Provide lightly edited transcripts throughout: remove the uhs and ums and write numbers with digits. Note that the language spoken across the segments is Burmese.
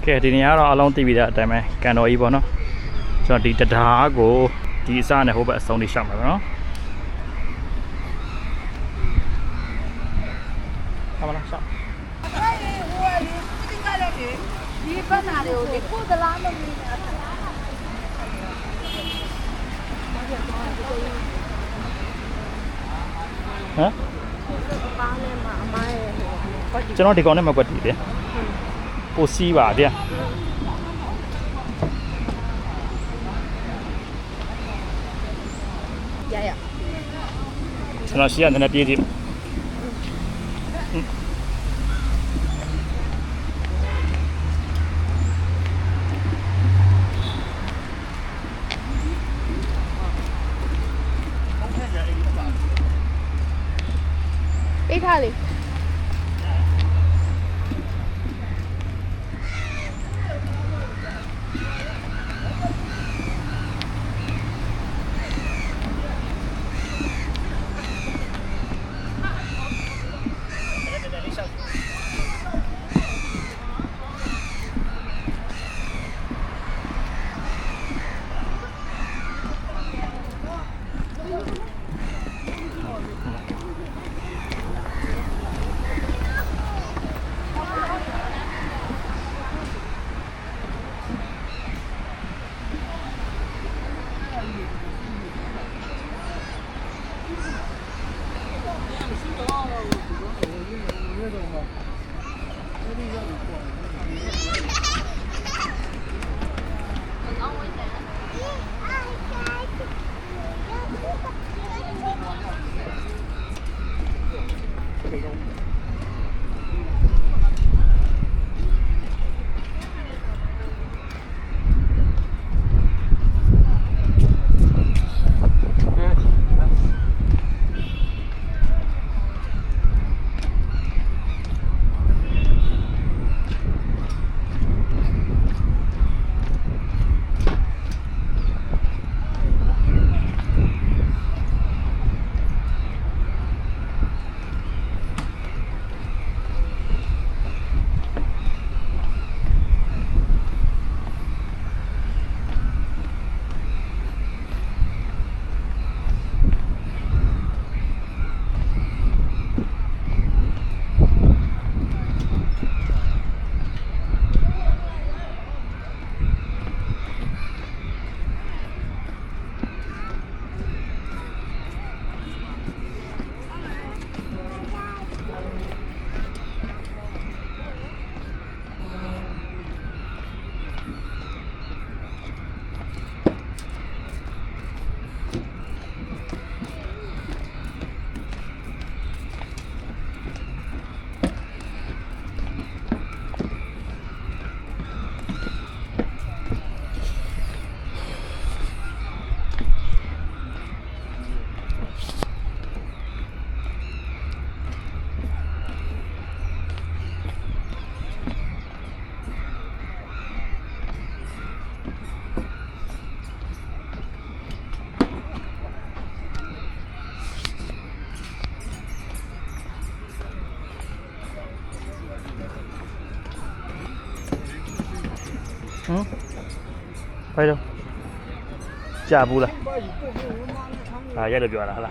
ကဲဒီနေရာတော့အလုံးသိပြီးတဲ့အတိုင်းပဲကန်တော်ကြီးပေါ့နော်ကျွန်တော်ဒီတရားကိုဒီအစနဲ့ဟိုဘက်အဆုံးထိရှောက်မှာပေါ့နော်ဟာမလားရှောက်ဒီပတ်နာတွေကိုဒီကိုသလားမမီးတာဟမ်ပါနေမှာအမရဲ့ဟိုကျွန်တော်ဒီကောင်နဲ့မကွက်တည်တယ်ပိုစီးပါဗျာရကျွန်တော်ရှိရတဲ့ပြေးသေးပေးထားလေไปđâu chả bu là ra được rồi là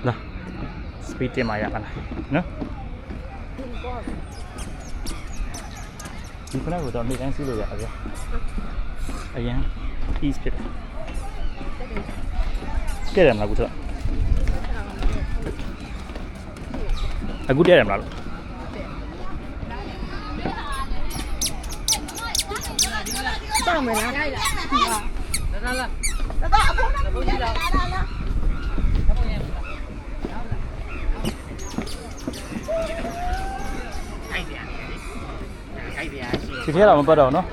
nè speed trên mày này nữaဒီခဏကတော့နေတိုင်းစီးလို့ရတယ်ဗျအရင် east ဖြစ်တယ်ကဲတယ်မလားအခုတည်းရမလားတောင်းမယ်လားလာအဖုန်းနဲ့လာဒီထဲတော့မပတ်တော့နော်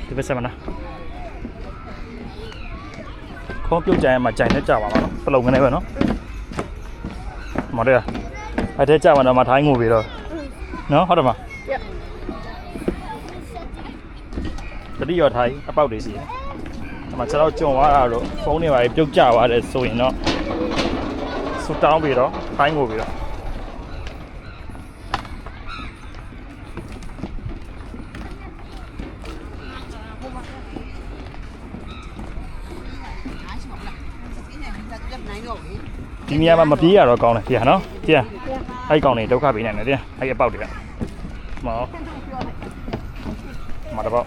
ဒီဘက်ဆက်မလားခေါင်းပြုတ်ကြရင်မှကြိုင်နဲ့ကြာပါမှာနော်ပလုံကနေပဲနော်မတော်ရအဲ့ထဲကြာမှတော့မထိုင်းငိုပြီတော့နော်ဟုတ်တယ်မတတိယထိုင်းအပေါက်တွေစီ ဒီမှာကျွန်တော်ကြုံသွားတာတော့ဖုန်းတွေပါပြုတ်ကျသွားတယ်ဆိုရင်တော့ဆူတောင်းပြီးတော့ဖိုင်းကိုပြီးတော့ဒီနေရာမှာမပြေးရတော့ကောင်းတယ်တရားနော်တရားအဲ့ကောင်တွေဒုက္ခပေးနိုင်တယ်တရားအဲ့အပေါက်တွေကမောမတော့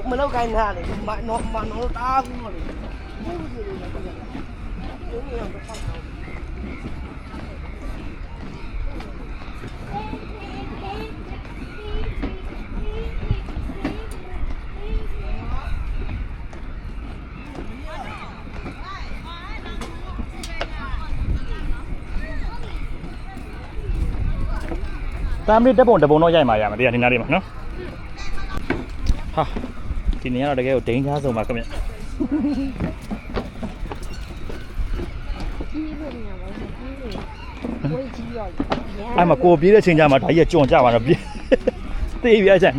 မလုပ်ခိုင်းတာလေမနော်တားဘူးလို့တာမီတက်ပုံတပုံတော့ရိုက်มาရမှာတရားဒီနားလေးမှာနော်ဟာဒီနေရာတော့တကယ်ကိုဒိန်းသားဆုံးပါခင်ဗျအဲ့မှာကိုပြေးတဲ့အချိန်ကျမှဒါကြီးကကြွန်ကြပါတော့ပြေးသေးပြအချိန်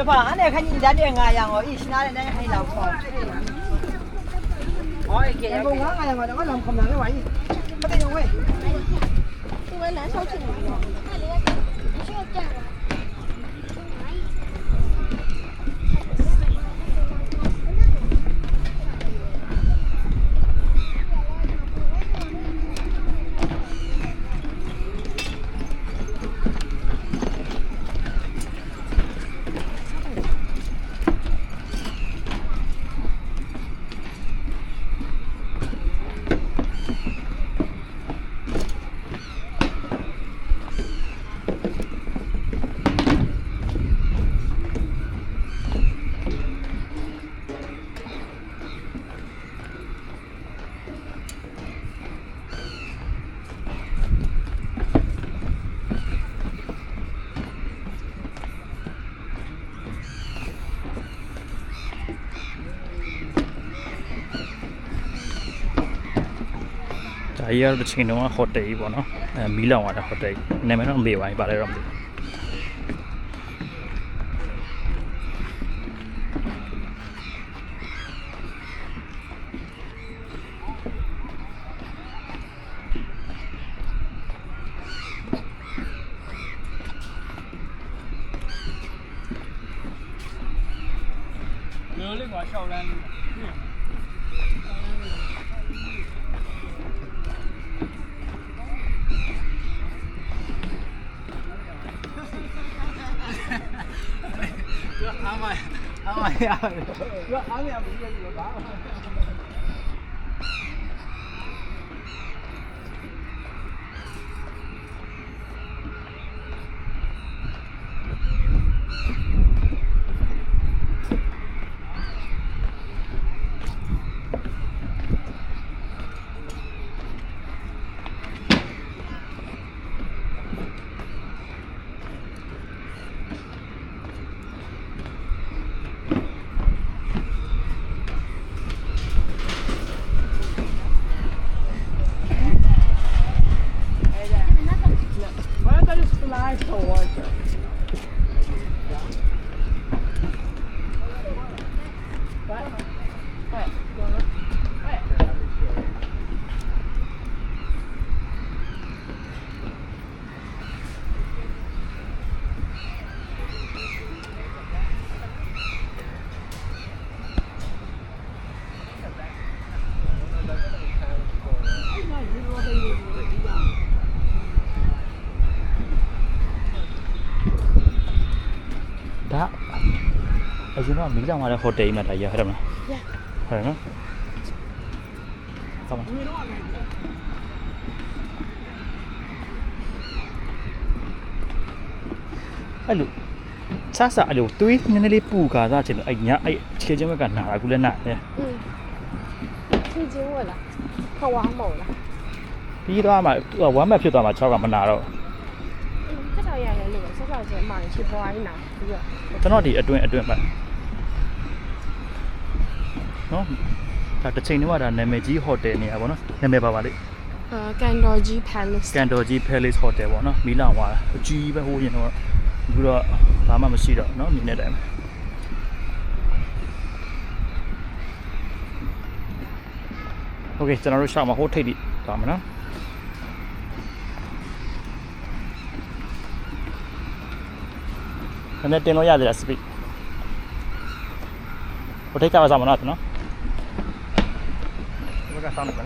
这把俺那看你家这俺养哦，一新拿的那还老好。哎，给我俺养嘛，我làm không làm cái vậy, có thể用vậy. tôi lấy số tiềnဒါကြီးကတော့တစ်ချိန်တုန်းကဟိုတယ်ကြီးပေါ့နော်မီးလောင်သွားတာဟိုတယ်ကြီးနာမည်တော့မမေ့ပါဘူးဗါလဲတော့မသိဘူး没有那个小人。阿妈呀，这阿妹不是有啥？ အရင်ကမီးလောင်သွားတဲ့ဟိုတယ်မှာဒါရဟုတ်တယ်မလားဟုတ်နော်ဟုတ်ပါအဲ့လိုချားစားအဲ့လိုတွေးနည်းနည်းလေးပူကာစားချင်လို့အဲ့ညအဲ့ခြေချင်းဘက်ကနာတာကူလည်းနာတယ်ခြေချင်းဝက်လားခဝါမော်လား ပြီးတော့မှဝမ်းမဖြစ်သွားမှ6ကမနာတော့ တက်တော်ရတယ်လို့ဆက်ဆောက်ချင်းအမှန်ချစ်ပွားရင်းနာပြီးတော့ ကျွန်တော်ဒီအတွင်းပဲနော်ဒါတစ်ချိန်တုန်းကဒါနာမည်ကြီးဟိုတယ်နေရပါတော့နာမည်ပါလေ ကန်တော်ကြီး Palace ကန်တော်ကြီး Palace Hotel ပေါ့နော်မီလောင်သွားအကြီးပဲဟိုးရင်တော့အခုတော့ဘာမှမရှိတော့နော်မြင်တဲ့အတိုင်းโอเคကျွန်တော်တို့ရှောက်မှာဟိုးထိပ်တိသွားမယ်နော်နည်းနည်းတင်လို့ရသေးလား speed ဟိုထိပ်ကပါစားမနော်နော်ဘက်ကဆောင်းနေပါ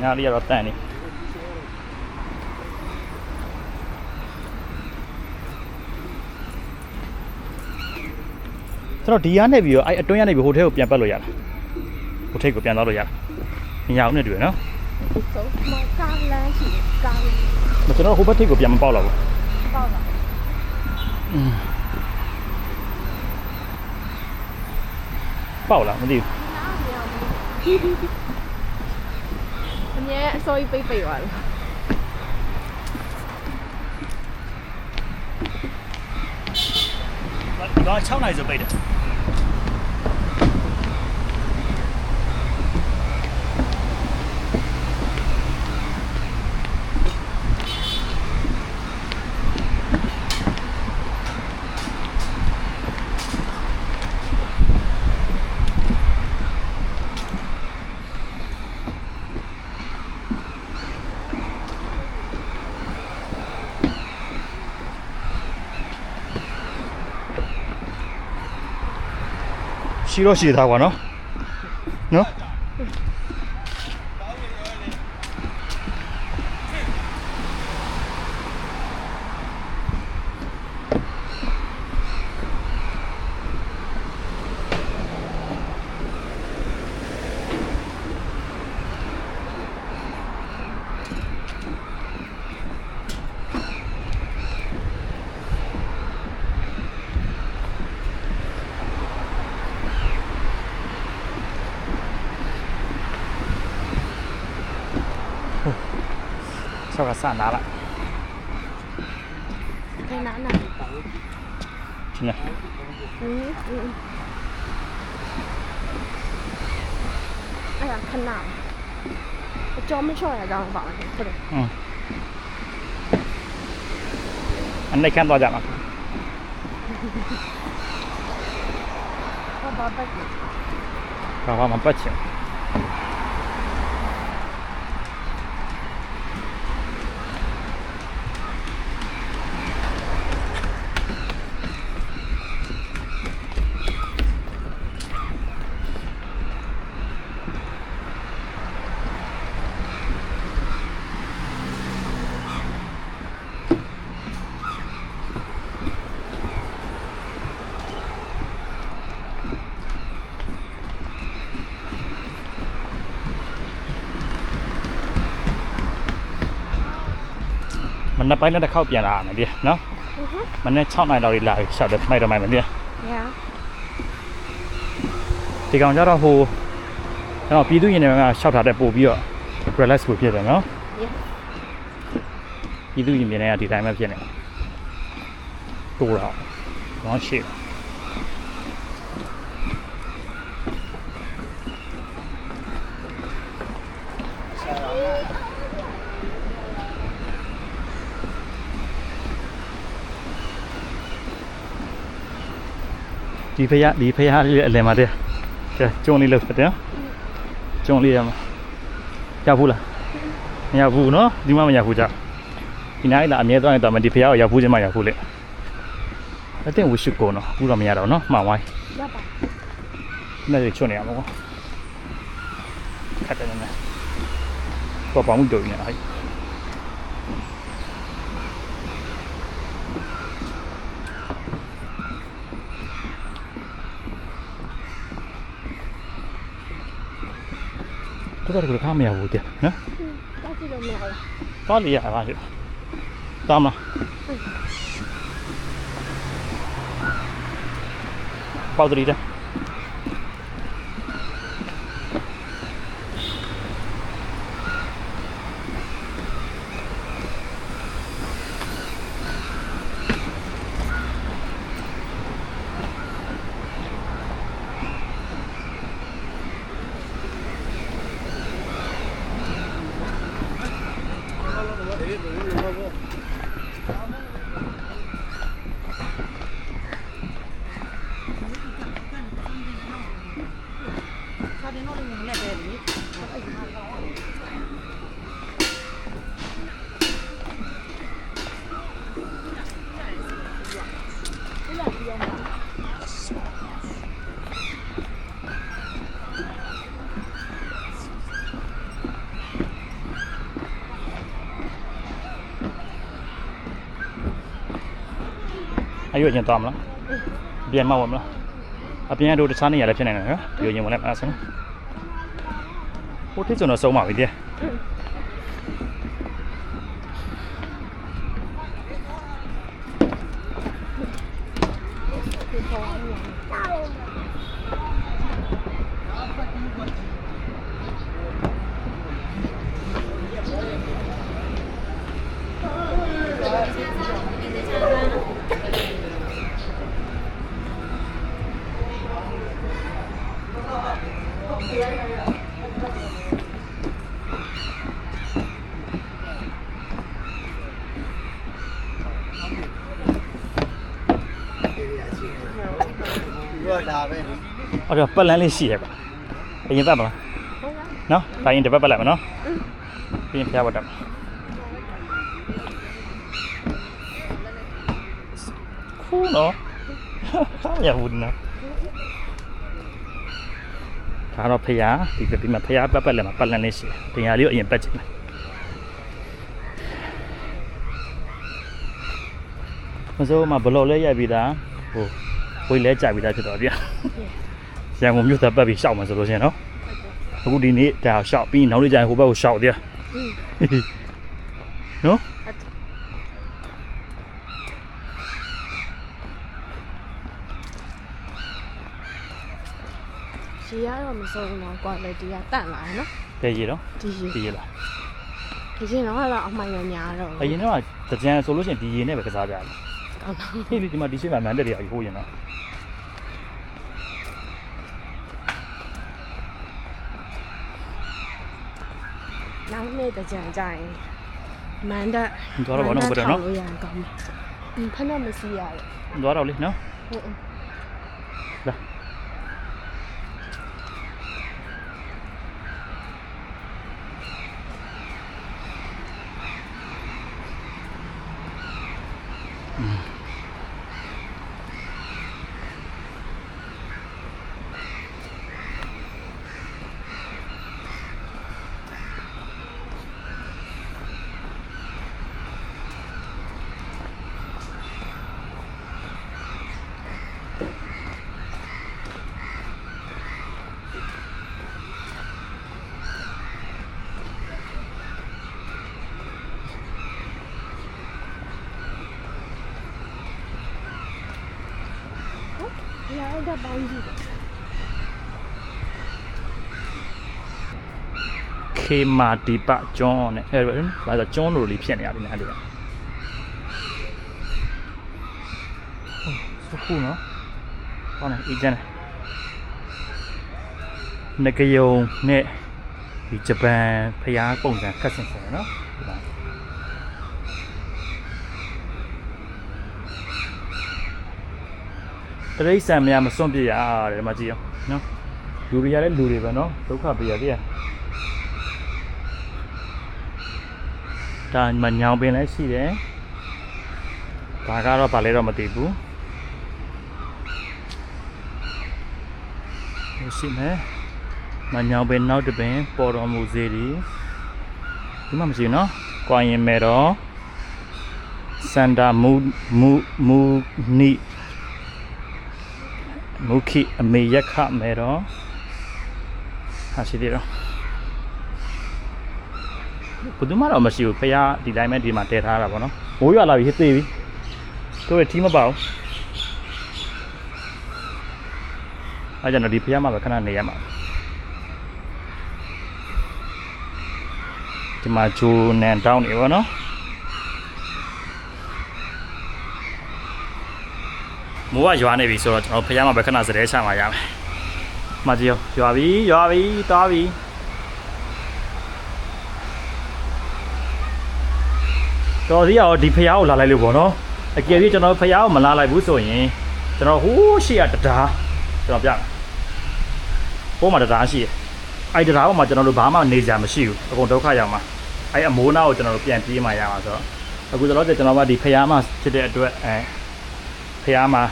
ညာလေးကတော့တန်နေကျွန်တော်ဒီရနဲ့ပြီးတော့အဲ့အတွင်းရနေပြီးဟိုထဲကိုပြန်ပတ်လို့ရလားဟိုထိပ်ကိုပြန်သွားလို့ရလားညာအောင်နဲ့တွေ့ရနော် ဆိုမကားလမ်းရှိကား မကျွန်တော်ဟိုဘက်ထိပ်ကိုပြန်မပေါက်တော့ဘူး ပေါ့လားပေါက်လားမသိဘူးအမြဲအစိုးရပိတ်သွားတယ်ဒါ6နိုင်ဆိုပိတ်တယ်ရှိတော့ရှိသားကွာနော်နော်ဆောက်ကစနားလိုက် ခဏနာ နော် အဲ့ဒါခဏအကျော်မချော့ရကြအောင်ပါဟုတ်တယ် အနေခံသွားကြမှာ ဘာပတ် ဘာမှမပတ်ချင်မနေ့ပိုင်းနဲ့တစ်ခေါက်ပြန်လာရမယ်ဒီနော်မနေ့6နိုင်လောက်ကြီးလာပြီးရှောက်တယ်မိုက်တော့မိုက်မယ်ဒီ Yeah ဒီကောင်ကျတော့ဟိုကျွန်တော်ပြည်သူရင်တွေကရှောက်ထားတဲ့ပို့ပြီးတော့ relax ကိုဖြစ်တယ်နော် Yeah ပြည်သူရင်တွေကဒီတိုင်းပဲဖြစ်နေတိုးတော့ဘာရှိ ဒီဖယားလေးအလယ်မှာတည်းကဲကျုံလေးလောက်ဖတ်တယ်ကျုံလေးရမှာရောက်ဘူးလား မရဘူးနော်ဒီမှမရဘူးကြဒီနိုင်လာအမြဲသွားရင်တော့မဒီဖျားကိုရောက်ဘူးချင်းမှရောက်ဘူးလေI think we should go နော်ဘူးတော့မရတော့နော်မှန်ဝိုင်း ရပါ နဲ့ချွတ်နေရမှာကွာခက်တယ်နည်းနည်းတော့ပေါင်းတို့နေအဲ့တော်တော်ကခါမရဘူးတဲ့နော် တောက်ကြည့်လို့မရဘူး သွားလေရပါလေတမ်းလားပေါက်တရီတဲ့အဲ့ရွေးကျင်သွားမလားပြန်မဝင်မလားအပြင်တို့တခြားနေရာလည်းဖြစ်နေတယ်နော်ရွေးကျင်ဝင်လိုက်ပါဆင်းဟိုထိကျွန်တော်ဆုံးပါပြီတဲ့ Rồi đà về đi. အဲ့တော့ပတ်လန်းလေးရှိရပါအရင်ပတ်မလား ဟုတ်လား နော်ဒါရင်တစ်ပတ်ပတ်လိုက်မနော်ပြီးရင်ဖျားပတ်တော့ခုနော်ဟာရဘူးနော်ဒါတော့ဖျားဒီမှာဖျားပတ်လည်းမှာပတ်လန်းလေးရှိတယ်တရားလေးကိုအရင်ပတ်ချင်တယ်မစိုးမှာဘလော့လဲရိုက်ပြီးသားဟိုဝေးလဲကြပြီးသားဖြစ်တော့ဗျာရန်ကုန်မြို့သားပတ်ပြီးရှောက်မှာဆိုလို့ရှိရင်နော်အခုဒီနေ့ဒါရှောက်ပြီးနောက်နေ့ကျရင်ဟိုဘက်ကိုရှောက်သေးနော် ရေရတော့မစုံတော့ quality ကတန့်လာတယ်နော် ဘယ်ရေတော့ ဒီရေ ဒီရေလား အရင်တော့အမှန်ရများတော့ အရင်တော့ကြံဆိုလို့ရှိရင်ဒီရေနဲ့ပဲကစားကြတယ် ကောင်းတော့ ဟေးဒီမှာဒီရှိမှမန်တက်တွေကဟိုးရင်တော့ နောက်နေ့တကြံကြရင်မန်တက် သွားတော့ဘာလို့ဘယ်တော့နော် လို့ရကောင်းတယ်ဖက်နဲ့မစီရတယ် သွားတော့လေနော် ဟုတ် လာရတဲ့ပေါင်းကြည့် ခေမာဒီပကျွန်းနဲ့အဲ့ဒါဘာသာကျွန်းလိုလေးဖြစ်နေရတယ်နားလေးကဟုတ်ခုနော်ဟောနေအကျန်းနဂယုံနဲ့ဒီဂျပန်ဖျားပုံစံခက်ဆင်ဆင်နော်တရိတ်ဆန်များမစွန့်ပြရရတယ်မကြည့်အောင်နော်လူတွေကလည်းလူတွေပဲနော်ဒုက္ခပေးရသေးရ ဒါမညောင်ပင်လည်းရှိတယ်ဒါကတော့ဗာလဲတော့မသိဘူးရှိမယ်မညောင်ပင်နောက်တစ်ပင်ပေါ်တော်မူစေဒီဒီမှမရှိဘူးနော်ကွာရင်မဲ့တော့စန္ဒာမူနိမုခိအမေယခမဲ့တော့ဟာရှိသေးတော့ဘယ်သူမှတော့မရှိဘူးဖះဒီတိုင်းပဲဒီမှာတည်ထားတာပေါ့နော်မိုးရွာလာပြီဟစ်သေးပြီတို့ရထီးမပါဘူးအဲ့ကြောင့်ဒီဖះမှာပဲခဏနေရမှာဒီမှာဂျိုနန်တောင်းနေပေါ့နော်မိုးကရွာနေပြီဆိုတော့ကျွန်တော်ဖះမှာပဲခဏစတဲ့ချမှာရမယ်မကြည့်ရွာပြီတားပြီတော်စီရောဒီဖះကိုလာလိုက်လို့ပေါ့နော်အကယ်၍ကျွန်တော်ဖះကိုမလာလိုက်ဘူးဆိုရင်ကျွန်တော်ဟိုးရှေ့ကတရားကျွန်တော်ပြမယ်ဟိုးမှာတရားရှိတယ်အဲ့တရားပေါ်မှာကျွန်တော်တို့ဘာမှနေကြမရှိဘူးအကုန်ဒုက္ခရောက်မှာအဲ့အမိုးနာကိုကျွန်တော်တို့ပြန်ပြေးမှရမှာဆိုတော့အခုတော့ကျွန်တော်ကဒီဖះမှာဖြစ်တဲ့အတွက်ဖះမှာ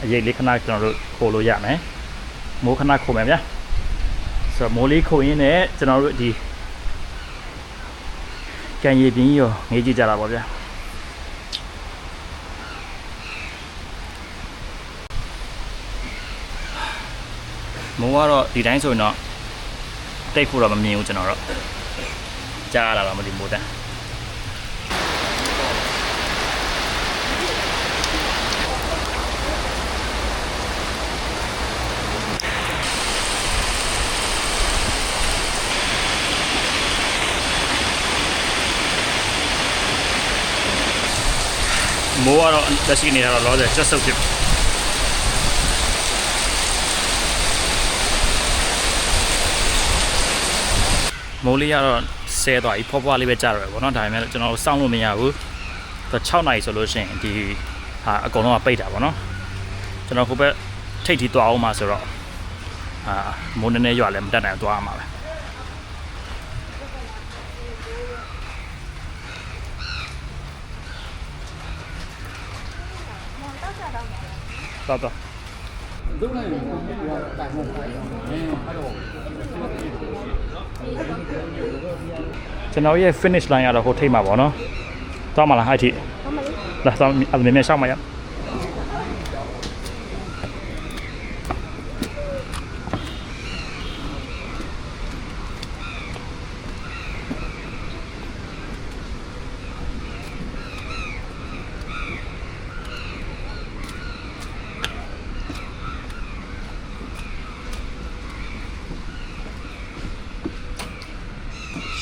အရေးလေးခဏကျွန်တော်တို့ခိုးလို့ရမယ်မိုးခဏခိုးမယ်ဗျာဆိုတော့မိုးလေးခိုးရင်းနဲ့ကျွန်တော်တို့ဒီကန်ရည်ပြင်းရောငေးကြည့်ကြတာပေါ့ဗျာမိုးကတော့ဒီတိုင်းဆိုရင်တော့တိတ်ဖို့တော့မမြင်ဘူးကျွန်တော်တော့ကြားရတာတော့မသိမိုးတန်းမိုးကတော့လက်ရှိနေတော့လောဆယ်ချက်ဆုပ်ဖြစ်မိုးလေးကတော့ဆဲသွားပြီဖွားဖွားလေးပဲကြာတော့ပဲပေါ့နော်ဒါပေမဲ့ကျွန်တော်စောင့်လို့မရဘူး6 နာရီဆိုလို့ရှိရင်ဒီဟာအကုန်လုံးကပိတ်တာပေါ့နော်ကျွန်တော်ဟိုဘက်ထိတ်ထီသွားအောင်မှာဆိုတော့မိုးနည်းနည်းရွာလည်းမတက်နိုင်သွားအောင်ပါပဲတော့ကျွန်တော်ရဲ့ finish line ကတော့ဟိုထိတ်မှာပေါ့နော်သွားမလားအဲ့ထိလာတော့အမေရှောက်မှာရ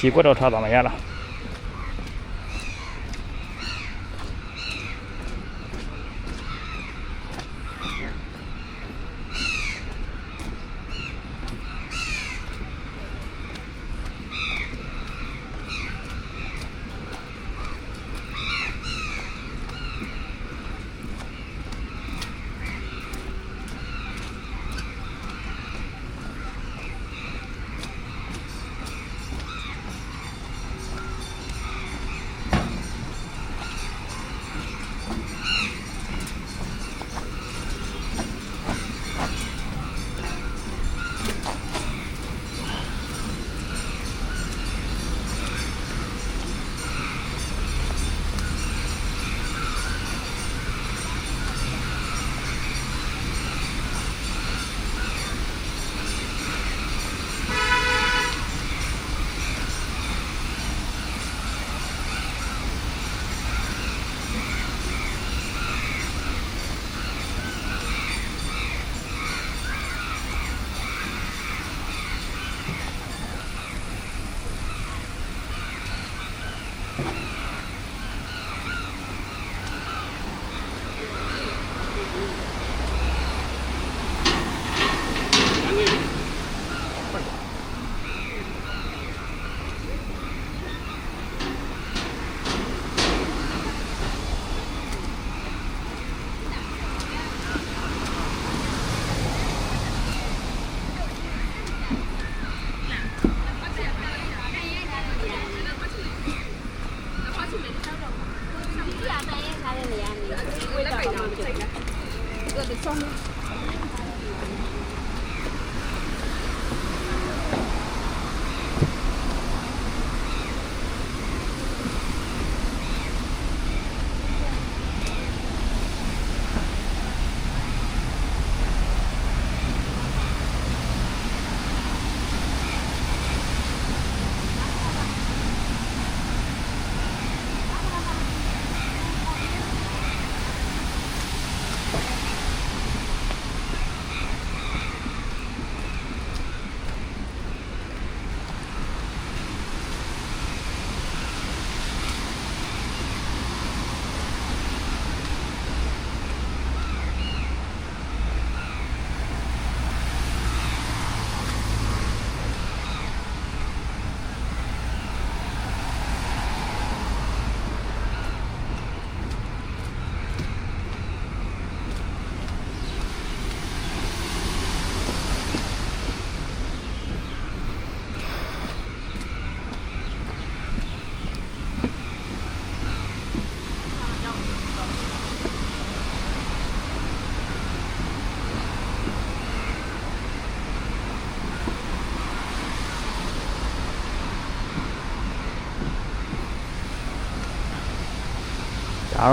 习惯到他怎么样了？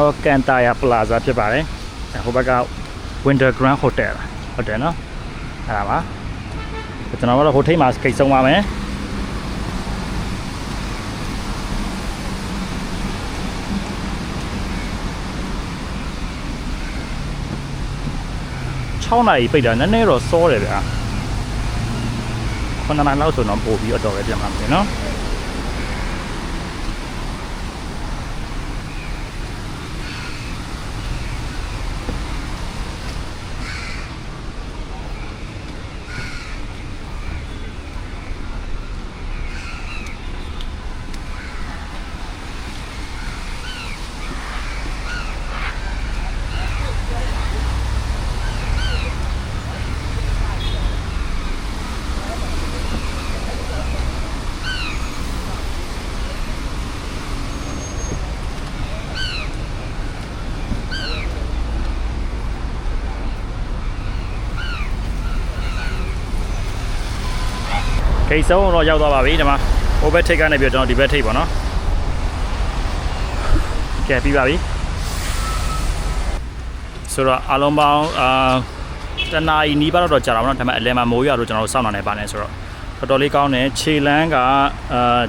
တော့ကန်တာယာပလာဇာဖြစ်ပါတယ်ဟိုဘက်က Winter Grand Hotel ဟုတ်တယ်နော်အဲ့ဒါပါကျွန်တော်ကတော့ဟိုထိပ်မှာကိတ်ဆုံးပါမယ်6နာရီပိတ်တာနည်းနည်းတော့စောတယ်ဗျာ9နာရီလောက်ဆိုတော့ပို့ပြီးတော့ပဲပြန်မှာမယ်နော်ကိတ်ဆုံးတော့ရောက်သွားပါပြီဒီမှာဟိုဘက်ထိပ်ကနေပြီးတော့ကျွန်တော်ဒီဘက်ထိပ်ပါနော်ကဲပြီးပါပြီဆိုတော့အလုံးပေါင်းတနာရီနီးပါးတော့ကြာတာပေါ့နော်ဒါပေမဲ့အလဲမှာမိုးရွာတော့ကျွန်တော်တို့စောင့်နေပါနေဆိုတော့တော်တော်လေးကောင်းတယ်ခြေလန်းက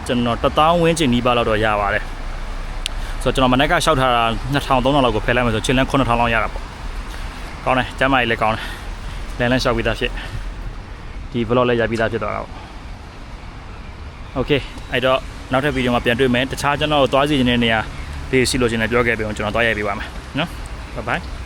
ကျွန်တော်1000ဝန်းကျင်နီးပါးတော့ရပါတယ်ဆိုတော့ကျွန်တော်မနေ့ကရှောက်ထားတာ2000-3000လောက်ကိုဖယ်လိုက်မယ်ဆိုခြေလန်း9000လောက်ရတာပေါ့ကောင်းတယ်ကျမ်းမာရေးလည်းကောင်းတယ်လမ်းရှောက်ပြီးသားဖြစ်ဒီ vlog လည်းရပြီးသားဖြစ်သွားတာပေါ့โอเคအဲ့တော့နောက်ထပ်ဗီဒီယိုမှာပြန်တွေ့မယ်တခြားကျွန်တော်တို့သွားစီခြင်းတဲ့နေရာလေးရှိလို့ရှင်လည်းပြောခဲ့ပြီကျွန်တော်သွားရိုက်ပေးပါမယ်နော် bye bye